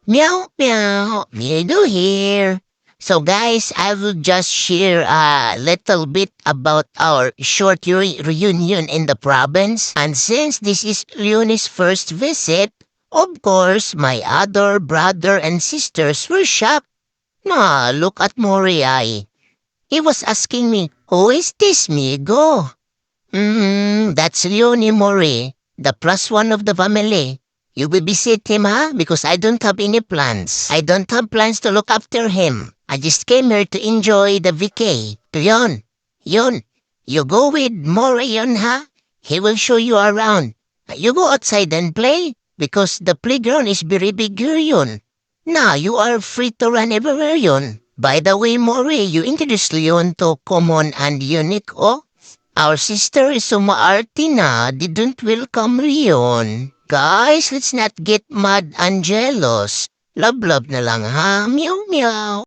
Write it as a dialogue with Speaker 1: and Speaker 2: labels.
Speaker 1: Meow meow, Mido here. So guys, I will just share a little bit about our short reunion in the province. And since this is Leonie's first visit, of course, my other brother and sisters were shocked. Look at Moriai. He was asking me, who is this Migo? That's Leonie Mori, the plus one of the family. You will visit him, huh? Because I don't have any plans. I don't have plans to look after him. I just came here to enjoy the vacay. Yon, you go with Mori, yon, huh? He will show you around. You go outside and play because the playground is very big here, yon. Now you are free to run everywhere, yon. By the way, Mori, you introduced Leon to common and unique, oh? Our sister is sumaarte na, didn't welcome Rion. Guys, let's not get mad and jealous. Love-love na lang ha, meow meow.